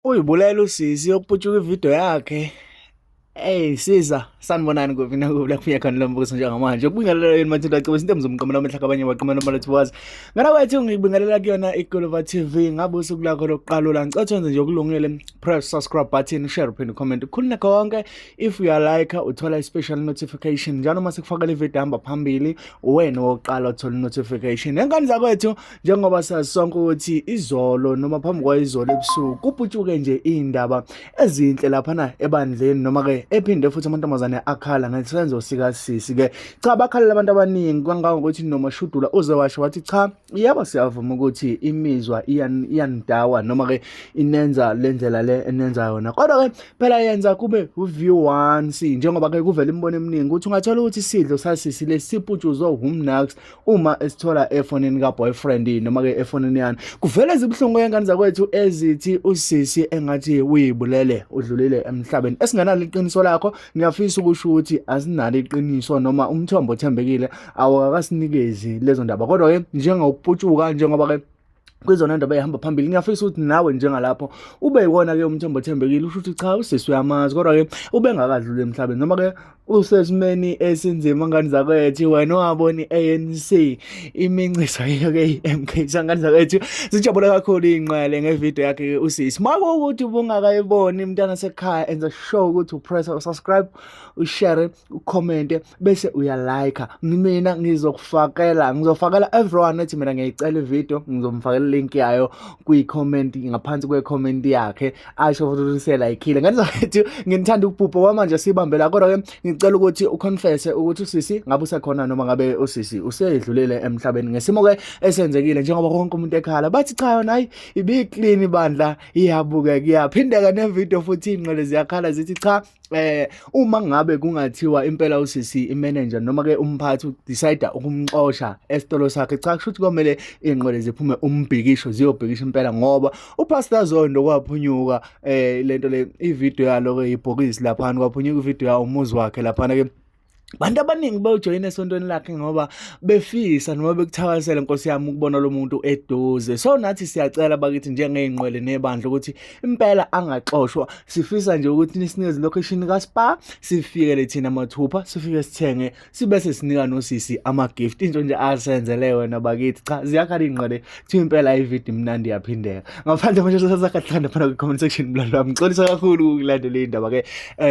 uYibulele uSisi yokuphutshuka ividiyo yakhe. Siza sanibonani kuvina kubla kufika khona lo mbuzo njengamanje. Ukubingelela yini manje ndacela into emzomqamela amehla kabanye baqamela amalethu wazi. Ngana kwethu ngibingelela kuyona iGuluva TV. Ngabe usuku lakho lokuqala ulancathonze nje okulungile. Press subscribe button, share pin comment. Khulina konke if you are like uthola special notification. Njalo mase kufakela ivideo hamba phambili wena wokuqala uthola notification. Engane zakwethu njengoba sazi sonke ukuthi izolo noma phambi kwayizolo ebusuku kuphutshuke nje indaba ezinhle lapha na ebandleni noma ke ephinde futhi amantombazane akhala ngesenzo sika sisi ke cha bakhalela abantu abaningi kangangokuthi noma shudula uzewasho wathi cha yaba siyavuma ukuthi imizwa iyandawa noma ke inenza lendlela le enenza yona kodwa ke phela yenza kube uView1 njengoba ke kuvela imbono eminingi ukuthi ungathola ukuthi isidlo sasisi lesiputshuzwa umnax uma esithola efonini ka boyfriend noma ke efonini yani kuvela izibhlungu yengane zakwethu ezithi usisi engathi uYibulele udlulile emhlabeni esinganalo iqiniso lakho ngiyafisa ukusho ukuthi asinalo iqiniso noma umthombo othembekile awakasinikezi lezo ndaba kodwa ke njengokuputshuka njengoba ke kwizona indaba ehamba phambili ngiyafisa ukuthi nawe njengalapho ube yiwona ke umthombo othembekile usho ukuthi cha usisi uyamazi kodwa ke ube ngakadluli emhlabeni noma ke usesimeni esinzima ngani zakwethu wena owabona ANC iminciso yiyo ke iMK sangani zakwethu sijabula kakhulu inqwele ngevideo yakhe usisi mako ukuthi ubungakayiboni umntana sekhaya enza sure ukuthi upress subscribe ushare ucomment bese uyalike mina ngizofakela everyone ethi mina ngiyicela ivideo ngizomfakela link yayo kwi-comment ngaphansi kwe-comment yakhe asho futhi ukuthi selike ngani zakwethu ngithanda ukubhubha kwamanje sibambela kodwa ke ngicela ukuthi uconfesse ukuthi usisi ngabe usekhona noma ngabe usisi usedlulile emhlabeni ngesimo ke esenzekile njengoba konke umuntu ekhala bathi cha yona hayi ibiclean bandla iyabuka kuyaphindeka nevideo futhi inqele ziyakhala zithi cha uma ngabe kungathiwa impela usisi imanager noma ke umphathi decide ukumxosha esitolo sakhe cha kusho ukuthi komele inqele ziphume umbhikisho ziyobhikisha impela ngoba uPastor Zondo kwaphunyuka lento le ivideo yalo ke ibhokisi lapha kwaphunyuka ivideo yawo umuzi wakhe lapha ke bantu abaningi bayojoyina esontweni lakhe ngoba befisa noma bekuthakasela Nkosi yami ukubona lo muntu eduze so nathi siyacela bakithi njengeyinqwele nebandla ukuthi impela angaxoshwa sifisa nje ukuthi nisinikeze location kaSpar sifikele thina mathupha sifike sithenge sibese sinika nosisi ama gift into nje asenzele wena bakithi cha ziyakhala inqwele thi impela ivideo imnandi yaphindeka ngaphandle manje sasakathanda phana ku-comment section mlando wami ngixolisa kakhulu ukulandela indaba ke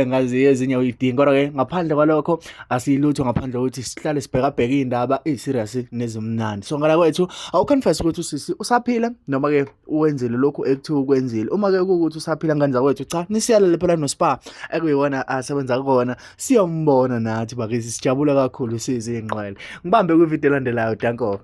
ngazi ezinye uyidinga kodwa ke ngaphandle kwalokho asiyilutho ngaphandle ukuthi sihlale sibhekabheka indaba eziserious nezimnandi so ngala kwethu awuconfess ukuthi usisi usaphila noma ke uwenzile lokhu ekuthiwa ukwenzile uma ke ukuthi usaphila ngani zakwethu cha nisiyalele phela noSpar ekuyiwona asebenza kona siyombona nathi bakithi sijabula kakhulu size inqwele ngibambe kwivideo elandelayo danko.